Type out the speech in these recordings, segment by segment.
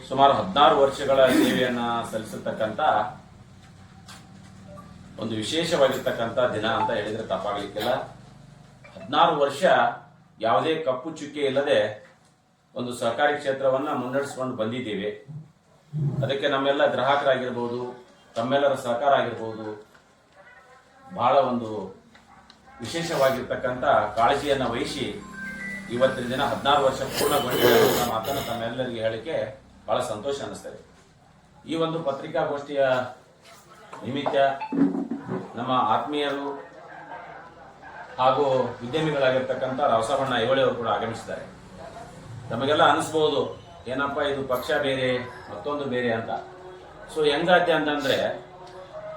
ಸುಮಾರು 16 ವರ್ಷಗಳ ಸೇವೆಯನ್ನ ಸಲ್ಲಿಸತಕ್ಕಂತ ಒಂದು ವಿಶೇಷವಾಗಿರ್ತಕ್ಕಂಥ ದಿನ ಅಂತ ಹೇಳಿದ್ರೆ ತಪ್ಪಾಗಲಿಕ್ಕಿಲ್ಲ. 16 ವರ್ಷ ಯಾವುದೇ ಕಪ್ಪು ಚುಕ್ಕೆ ಇಲ್ಲದೆ ಒಂದು ಸಹಕಾರಿ ಕ್ಷೇತ್ರವನ್ನ ಮುನ್ನಡೆಸಿಕೊಂಡು ಬಂದಿದ್ದೇವೆ. ಅದಕ್ಕೆ ನಮ್ಮೆಲ್ಲ ಗ್ರಾಹಕರಾಗಿರ್ಬೋದು, ತಮ್ಮೆಲ್ಲರ ಸಹಕಾರ ಆಗಿರ್ಬೋದು, ಬಹಳ ಒಂದು ವಿಶೇಷವಾಗಿರ್ತಕ್ಕಂಥ ಕಾಳಜಿಯನ್ನು ವಹಿಸಿ ಇವತ್ತಿನ ದಿನ 16 ವರ್ಷ ಪೂರ್ಣಗೊಂಡಿರುವ ಮಾತನ್ನು ತಮ್ಮೆಲ್ಲರಿಗೆ ಹೇಳಿಕೆ ಬಹಳ ಸಂತೋಷ ಅನ್ನಿಸ್ತದೆ. ಈ ಒಂದು ಪತ್ರಿಕಾಗೋಷ್ಠಿಯ ನಿಮಿತ್ತ ನಮ್ಮ ಆತ್ಮೀಯರು ಹಾಗೂ ಉದ್ಯಮಿಗಳಾಗಿರ್ತಕ್ಕಂಥ ರಾವಸಾಬಣ್ಣ ಐಹೊಳೆ ಅವರು ಕೂಡ ಆಗಮಿಸಿದ್ದಾರೆ. ನಮಗೆಲ್ಲ ಅನಿಸ್ಬೋದು, ಏನಪ್ಪ ಇದು ಪಕ್ಷ ಬೇರೆ ಮತ್ತೊಂದು ಬೇರೆ ಅಂತ. ಸೊ ಹೆಂಗಾತೆ ಅಂತಂದ್ರೆ,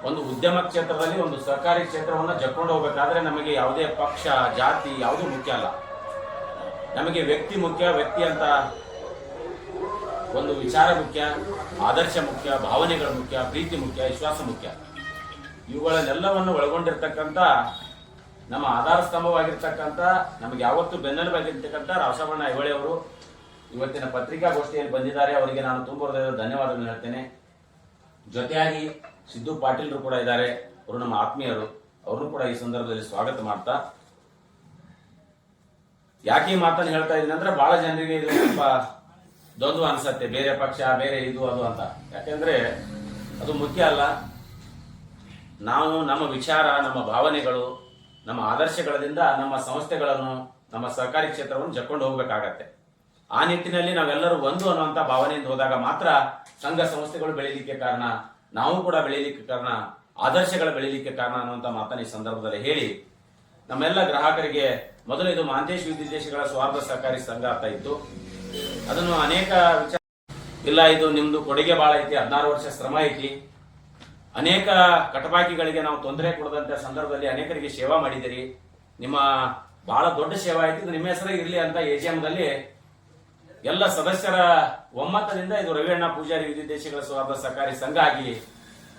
ಒಂದು ಉದ್ಯಮ ಕ್ಷೇತ್ರದಲ್ಲಿ ಒಂದು ಸಹಕಾರಿ ಕ್ಷೇತ್ರವನ್ನು ಜಕ್ಕೊಂಡು ಹೋಗ್ಬೇಕಾದ್ರೆ ನಮಗೆ ಯಾವುದೇ ಪಕ್ಷ ಜಾತಿ ಯಾವುದೂ ಮುಖ್ಯ ಅಲ್ಲ. ನಮಗೆ ವ್ಯಕ್ತಿ ಮುಖ್ಯ. ವ್ಯಕ್ತಿ ಅಂತ ಒಂದು ವಿಚಾರ ಮುಖ್ಯ, ಆದರ್ಶ ಮುಖ್ಯ, ಭಾವನೆಗಳು ಮುಖ್ಯ, ಪ್ರೀತಿ ಮುಖ್ಯ, ವಿಶ್ವಾಸ ಮುಖ್ಯ. ಇವುಗಳನ್ನೆಲ್ಲವನ್ನು ಒಳಗೊಂಡಿರ್ತಕ್ಕಂಥ ನಮ್ಮ ಆಧಾರ ಸ್ತಂಭವಾಗಿರ್ತಕ್ಕಂಥ, ನಮಗೆ ಯಾವತ್ತೂ ಬೆನ್ನೆಲುಬಾಗಿರ್ತಕ್ಕಂಥ ರಾವಸಾಬಣ್ಣ ಐಹೊಳೆ ಅವರು ಇವತ್ತಿನ ಪತ್ರಿಕಾಗೋಷ್ಠಿಯಲ್ಲಿ ಬಂದಿದ್ದಾರೆ. ಅವರಿಗೆ ನಾನು ತುಂಬ ಹೃದಯದ ಧನ್ಯವಾದಗಳನ್ನು ಹೇಳ್ತೇನೆ. ಜೊತೆಯಾಗಿ ಸಿದ್ದು ಪಾಟೀಲ್ರು ಕೂಡ ಇದ್ದಾರೆ, ಅವರು ನಮ್ಮ ಆತ್ಮೀಯರು. ಅವ್ರನ್ನು ಕೂಡ ಈ ಸಂದರ್ಭದಲ್ಲಿ ಸ್ವಾಗತ ಮಾಡ್ತಾ, ಯಾಕೆ ಈ ಮಾತನ್ನು ಹೇಳ್ತಾ ಇದ್ದೀನಿ ಅಂದ್ರೆ, ಬಹಳ ಜನರಿಗೆ ಇದು ಸ್ವಲ್ಪ ದ್ವಂದ್ವ ಅನ್ಸತ್ತೆ, ಬೇರೆ ಪಕ್ಷ ಬೇರೆ ಇದು ಅದು ಅಂತ. ಯಾಕೆಂದ್ರೆ ಅದು ಮುಖ್ಯ ಅಲ್ಲ. ನಾವು ನಮ್ಮ ವಿಚಾರ, ನಮ್ಮ ಭಾವನೆಗಳು, ನಮ್ಮ ಆದರ್ಶಗಳಿಂದ ನಮ್ಮ ಸಂಸ್ಥೆಗಳನ್ನು, ನಮ್ಮ ಸಹಕಾರಿ ಕ್ಷೇತ್ರವನ್ನು ಜಕ್ಕೊಂಡು ಹೋಗ್ಬೇಕಾಗತ್ತೆ. ಆ ನಿಟ್ಟಿನಲ್ಲಿ ನಾವೆಲ್ಲರೂ ಒಂದು ಅನ್ನುವಂಥ ಭಾವನೆಯಿಂದ ಹೋದಾಗ ಮಾತ್ರ ಸಂಘ ಸಂಸ್ಥೆಗಳು ಬೆಳೀಲಿಕ್ಕೆ ಕಾರಣ, ನಾವು ಕೂಡ ಬೆಳೀಲಿಕ್ಕೆ ಕಾರಣ, ಆದರ್ಶಗಳು ಬೆಳೀಲಿಕ್ಕೆ ಕಾರಣ ಅನ್ನುವಂಥ ಮಾತನ್ನು ಈ ಸಂದರ್ಭದಲ್ಲಿ ಹೇಳಿ, ನಮ್ಮೆಲ್ಲ ಗ್ರಾಹಕರಿಗೆ ಮೊದಲು ಇದು ಮಹಾಂತೇಶ ವಿದ್ಯುದೇಶಗಳ ಸ್ವಾರ್ಥ ಸಹಕಾರಿ ಸಂಘ ಅಂತ ಇತ್ತು. ಅದನ್ನು ಅನೇಕ ವಿಚಾರ ಇಲ್ಲ, ಇದು ನಿಮ್ದು ಕೊಡುಗೆ ಬಹಳ ಐತಿ, 16 ವರ್ಷ ಶ್ರಮ ಐತಿ, ಅನೇಕ ಕಟಪಾಕಿಗಳಿಗೆ ನಾವು ತೊಂದರೆ ಕೊಡದಂತ ಸಂದರ್ಭದಲ್ಲಿ ಅನೇಕರಿಗೆ ಸೇವಾ ಮಾಡಿದಿರಿ, ನಿಮ್ಮ ಬಹಳ ದೊಡ್ಡ ಸೇವಾ ಐತಿ, ಇದು ನಿಮ್ಮ ಹೆಸರಿಗೆ ಇರಲಿ ಅಂತ ಎಜಿಎಂದಲ್ಲಿ ಎಲ್ಲ ಸದಸ್ಯರ ಒಮ್ಮತದಿಂದ ಇದು ರವಿಯಣ್ಣ ಪೂಜಾರಿ ವಿದ್ಯುದೇಶಗಳ ಸ್ವಾರ್ಥ ಸಹಕಾರಿ ಸಂಘ ಆಗಿ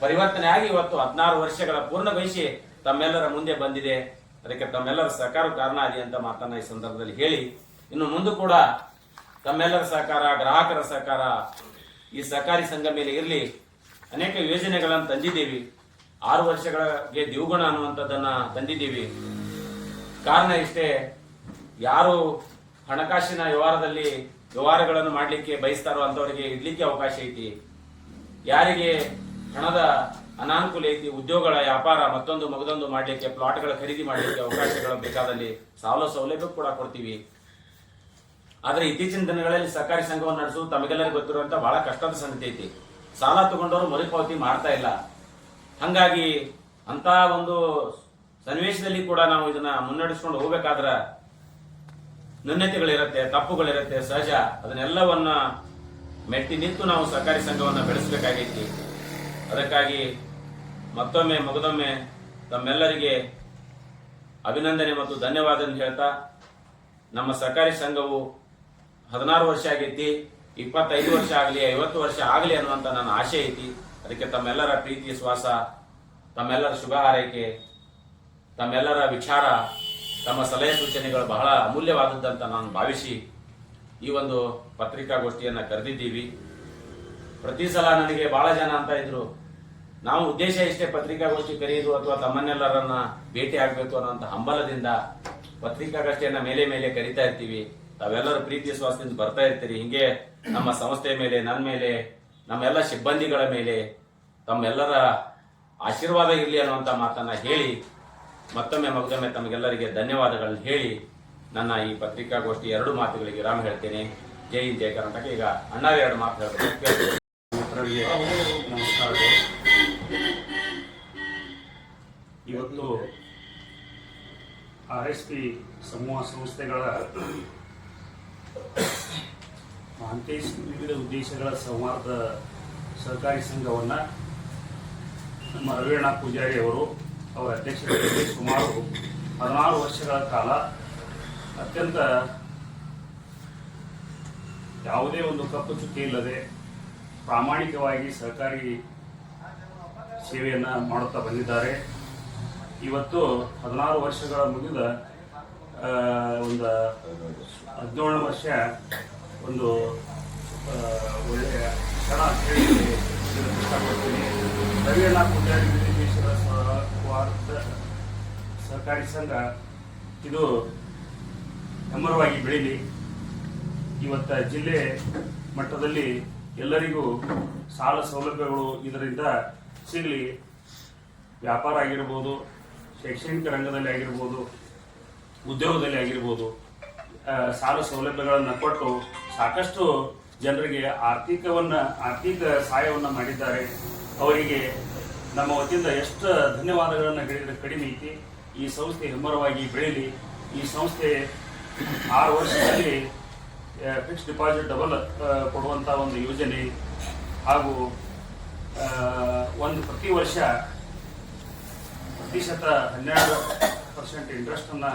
ಪರಿವರ್ತನೆ ಆಗಿ ಇವತ್ತು 16 ವರ್ಷಗಳ ಪೂರ್ಣಗೊಳಿಸಿ ತಮ್ಮೆಲ್ಲರ ಮುಂದೆ ಬಂದಿದೆ. ಅದಕ್ಕೆ ತಮ್ಮೆಲ್ಲರ ಸಹಕಾರ ಕಾರಣ ಆಗಿ ಅಂತ ಮಾತನ್ನ ಈ ಸಂದರ್ಭದಲ್ಲಿ ಹೇಳಿ, ಇನ್ನು ಮುಂದೆ ಕೂಡ ತಮ್ಮೆಲ್ಲರ ಸಹಕಾರ, ಗ್ರಾಹಕರ ಸಹಕಾರ ಈ ಸಹಕಾರಿ ಸಂಘ ಮೇಲೆ ಇರಲಿ. ಅನೇಕ ಯೋಜನೆಗಳನ್ನು ತಂದಿದ್ದೀವಿ. 6 ವರ್ಷಗಳಿಗೆ ದ್ವಿಗುಣ ಅನ್ನುವಂಥದ್ದನ್ನ ತಂದಿದ್ದೀವಿ. ಕಾರಣ ಇಷ್ಟೇ, ಯಾರು ಹಣಕಾಸಿನ ವ್ಯವಹಾರಗಳನ್ನು ಮಾಡಲಿಕ್ಕೆ ಬಯಸ್ತಾರೋ ಅಂತವರಿಗೆ ಇಡ್ಲಿಕ್ಕೆ ಅವಕಾಶ ಐತಿ. ಯಾರಿಗೆ ಹಣದ ಅನಾನುಕೂಲ ಐತಿ, ಉದ್ಯೋಗಗಳ ವ್ಯಾಪಾರ ಮತ್ತೊಂದು ಮಗದೊಂದು ಮಾಡಲಿಕ್ಕೆ, ಪ್ಲಾಟ್ಗಳ ಖರೀದಿ ಮಾಡಲಿಕ್ಕೆ ಅವಕಾಶಗಳು ಬೇಕಾದಲ್ಲಿ ಸೌಲಭ್ಯ ಕೂಡ ಕೊಡ್ತೀವಿ. ಆದ್ರೆ ಇತ್ತೀಚಿನ ದಿನಗಳಲ್ಲಿ ಸಹಕಾರಿ ಸಂಘವನ್ನು ನಡೆಸುವುದು ತಮಗೆಲ್ಲರಿಗೂ ಗೊತ್ತಿರುವಂತ ಬಹಳ ಕಷ್ಟದ ಸಂಗತಿ ಐತಿ. ಸಾಲ ತಗೊಂಡವರು ಮರುಪಾವತಿ ಮಾಡ್ತಾ ಇಲ್ಲ. ಹಂಗಾಗಿ ಅಂತ ಒಂದು ಸನ್ನಿವೇಶದಲ್ಲಿ ಕೂಡ ನಾವು ಇದನ್ನ ಮುನ್ನಡೆಸ್ಕೊಂಡು ಹೋಗ್ಬೇಕಾದ್ರೆ ನ್ಯೂನತೆಗಳಿರುತ್ತೆ, ತಪ್ಪುಗಳಿರುತ್ತೆ, ಸಹಜ. ಅದನ್ನೆಲ್ಲವನ್ನ ಮೆಟ್ಟಿ ನಿಂತು ನಾವು ಸಹಕಾರಿ ಸಂಘವನ್ನು ಬೆಳೆಸಬೇಕಾಗೈತಿ. ಅದಕ್ಕಾಗಿ ಮತ್ತೊಮ್ಮೆ ಮಗದೊಮ್ಮೆ ತಮ್ಮೆಲ್ಲರಿಗೆ ಅಭಿನಂದನೆ ಮತ್ತು ಧನ್ಯವಾದ ಹೇಳ್ತಾ, ನಮ್ಮ ಸಹಕಾರಿ ಸಂಘವು 16 ವರ್ಷ ಆಗೈತಿ, 25 ವರ್ಷ ಆಗಲಿ, 50 ವರ್ಷ ಆಗಲಿ ಅನ್ನುವಂಥ ನನ್ನ ಆಶೆ ಐತಿ. ಅದಕ್ಕೆ ತಮ್ಮೆಲ್ಲರ ಪ್ರೀತಿ, ವಿಶ್ವಾಸ, ತಮ್ಮೆಲ್ಲರ ಶುಭ ಹಾರೈಕೆ, ತಮ್ಮೆಲ್ಲರ ವಿಚಾರ, ತಮ್ಮ ಸಲಹೆ ಸೂಚನೆಗಳು ಬಹಳ ಅಮೂಲ್ಯವಾದದ್ದಂತ ನಾನು ಭಾವಿಸಿ ಈ ಒಂದು ಪತ್ರಿಕಾಗೋಷ್ಠಿಯನ್ನು ಕರೆದಿದ್ದೀವಿ. ಪ್ರತಿ ಸಲ ನನಗೆ ಬಹಳ ಜನ ಅಂತ ಇದ್ರು, ನಾವು ಉದ್ದೇಶ ಇಷ್ಟೇ ಪತ್ರಿಕಾಗೋಷ್ಠಿ ಕರೆಯುವುದು ಅಥವಾ ತಮ್ಮನ್ನೆಲ್ಲರನ್ನ ಭೇಟಿ ಆಗಬೇಕು ಅನ್ನೋಂಥ ಹಂಬಲದಿಂದ ಪತ್ರಿಕಾಗೋಷ್ಠಿಯನ್ನ ಮೇಲೆ ಮೇಲೆ ಕರಿತಾ ಇರ್ತೀವಿ. ತಾವೆಲ್ಲರೂ ಪ್ರೀತಿ ವಿಶ್ವಾಸದಿಂದ ಬರ್ತಾ ಇರ್ತೀರಿ. ಹಿಂಗೆ ನಮ್ಮ ಸಂಸ್ಥೆಯ ಮೇಲೆ, ನನ್ನ ಮೇಲೆ, ನಮ್ಮೆಲ್ಲ ಸಿಬ್ಬಂದಿಗಳ ಮೇಲೆ ತಮ್ಮೆಲ್ಲರ ಆಶೀರ್ವಾದ ಇರಲಿ ಅನ್ನುವಂಥ ಮಾತನ್ನ ಹೇಳಿ, ಮತ್ತೊಮ್ಮೆ ಮಗದೊಮ್ಮೆ ತಮಗೆಲ್ಲರಿಗೆ ಧನ್ಯವಾದಗಳನ್ನು ಹೇಳಿ ನನ್ನ ಈ ಪತ್ರಿಕಾಗೋಷ್ಠಿ 2 ಮಾತುಗಳಿಗೆ ವಿರಾಮ ಹೇಳ್ತೇನೆ. ಜೈ ಹಿಂದ್, ಜೈ ಕರ್ನಾಟಕ. ಈಗ ಅಣ್ಣಾರ 2 ಮಾತು ಹೇಳ್ಬೇಕು. ನಮಸ್ಕಾರಗಳು. ಇವತ್ತು RSP ಸಮೂಹ ಸಂಸ್ಥೆಗಳ ಮಹಾಂತೇಶ ವಿವಿಧ ಉದ್ದೇಶಗಳ ಸಂವಾದ ಸಹಕಾರಿ ಸಂಘವನ್ನು ನಮ್ಮ ರವಿಯಣ್ಣ ಪೂಜಾರಿ ಅವರು ಅವರ ಅಧ್ಯಕ್ಷತೆಯಲ್ಲಿ ಸುಮಾರು 16 ವರ್ಷಗಳ ಕಾಲ ಅತ್ಯಂತ ಯಾವುದೇ ಒಂದು ಕಪ್ಪು ಚುಕ್ಕೆ ಇಲ್ಲದೆ ಪ್ರಾಮಾಣಿಕವಾಗಿ ಸಹಕಾರಿ ಸೇವೆಯನ್ನು ಮಾಡುತ್ತಾ ಬಂದಿದ್ದಾರೆ. ಇವತ್ತು 16 ವರ್ಷಗಳ ಮುಗಿದ ಒಂದು 17 ವರ್ಷ ಒಂದು ಒಳ್ಳೆಯ ರವಿಯಣ್ಣ ಪೂಜಾರಿ ವಿವಿಧೇಶ್ವರ ಸ್ವಾರ್ಥ ಸಹಕಾರಿ ಸಂಘ ಇದು ಹೆಮ್ಮರವಾಗಿ ಬೆಳೀಲಿ. ಇವತ್ತ ಜಿಲ್ಲೆ ಮಟ್ಟದಲ್ಲಿ ಎಲ್ಲರಿಗೂ ಸಾಲ ಸೌಲಭ್ಯಗಳು ಇದರಿಂದ ಸಿಗಲಿ. ವ್ಯಾಪಾರ ಆಗಿರ್ಬೋದು, ಶೈಕ್ಷಣಿಕ ರಂಗದಲ್ಲಿ ಆಗಿರ್ಬೋದು, ಉದ್ಯೋಗದಲ್ಲಿ ಆಗಿರ್ಬೋದು, ಸಾಲ ಸೌಲಭ್ಯಗಳನ್ನು ಕೊಟ್ಟು ಸಾಕಷ್ಟು ಜನರಿಗೆ ಆರ್ಥಿಕ ಸಹಾಯವನ್ನು ಮಾಡಿದ್ದಾರೆ. ಅವರಿಗೆ ನಮ್ಮ ವತಿಯಿಂದ ಎಷ್ಟು ಧನ್ಯವಾದಗಳನ್ನು ಹೇಳಿದರೆ ಕಡಿಮೆ ಐತಿ. ಈ ಸಂಸ್ಥೆ ಹೆಮ್ಮರವಾಗಿ ಬೆಳೀಲಿ. ಈ ಸಂಸ್ಥೆ 6 ವರ್ಷದಲ್ಲಿ ಫಿಕ್ಸ್ ಡಿಪಾಸಿಟ್ ಡಬಲ್ ಕೊಡುವಂಥ ಒಂದು ಯೋಜನೆ ಹಾಗೂ ಪ್ರತಿ ವರ್ಷ ಪ್ರತಿಶತ 12% ಇಂಟ್ರೆಸ್ಟನ್ನು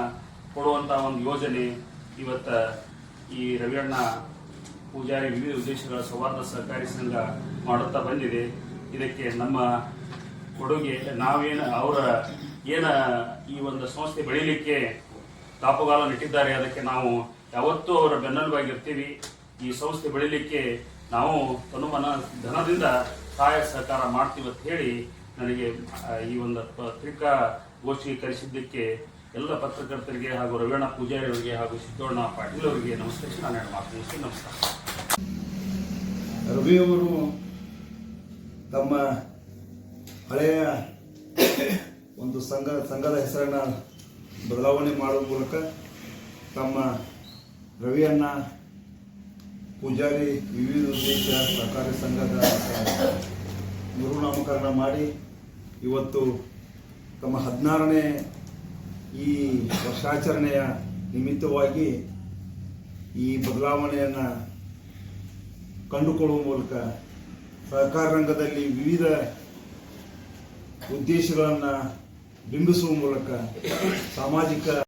ಕೊಡುವಂಥ ಒಂದು ಯೋಜನೆ ಇವತ್ತು ಈ ರವಿಯಣ್ಣ ಪೂಜಾರಿ ವಿವಿಧ ಉದ್ದೇಶಗಳ ಸೌಹಾರ್ದ ಸಹಕಾರಿ ಸಂಘ ಮಾಡುತ್ತಾ ಬಂದಿದೆ. ಇದಕ್ಕೆ ನಮ್ಮ ಕೊಡುಗೆ ಅವರ ಈ ಒಂದು ಸಂಸ್ಥೆ ಬೆಳೀಲಿಕ್ಕೆ ದಾಪುಗಾಲ ನೆಟ್ಟಿದ್ದಾರೆ. ಅದಕ್ಕೆ ನಾವು ಯಾವತ್ತೂ ಅವರ ಬೆನ್ನೆಲುಬಾಗಿರ್ತೀವಿ. ಈ ಸಂಸ್ಥೆ ಬೆಳೀಲಿಕ್ಕೆ ನಾವು ತನುಮನ ಧನದಿಂದ ಸಹಾಯ ಸಹಕಾರ ಮಾಡ್ತೀವಿ ಅಂತ ಹೇಳಿ ನನಗೆ ಈ ಒಂದು ಪತ್ರಿಕಾಗೋಷ್ಠಿಗೆ ಕರೆಸಿದ್ದಕ್ಕೆ ಎಲ್ಲ ಪತ್ರಕರ್ತರಿಗೆ ಹಾಗೂ ರವಿಯಣ್ಣ ಪೂಜಾರಿ ಅವರಿಗೆ ಹಾಗೂ ಸಿದ್ದೋಣ್ಣ ಪಾಟೀಲ್ ಅವರಿಗೆ ನಮಸ್ಕರಿಸಿ ನಾನು ಮಾತು ನಮಸ್ಕಾರ. ರವಿಯವರು ತಮ್ಮ ಹಳೆಯ ಒಂದು ಸಂಘದ ಹೆಸರನ್ನು ಬದಲಾವಣೆ ಮಾಡುವ ಮೂಲಕ ತಮ್ಮ ರವಿಯಣ್ಣ ಪೂಜಾರಿ ವಿವಿಧ ಉದ್ದೇಶ ಸಹಕಾರಿ ಸಂಘದ ಮರುನಾಮಕರಣ ಮಾಡಿ ಇವತ್ತು ತಮ್ಮ 16ನೇ ಈ ವರ್ಷಾಚರಣೆಯ ನಿಮಿತ್ತವಾಗಿ ಈ ಬದಲಾವಣೆಯನ್ನು ಕಂಡುಕೊಳ್ಳುವ ಮೂಲಕ ಸಹಕಾರ ರಂಗದಲ್ಲಿ ವಿವಿಧ ಉದ್ದೇಶಗಳನ್ನು ಬಿಂಬಿಸುವ ಮೂಲಕ ಸಾಮಾಜಿಕ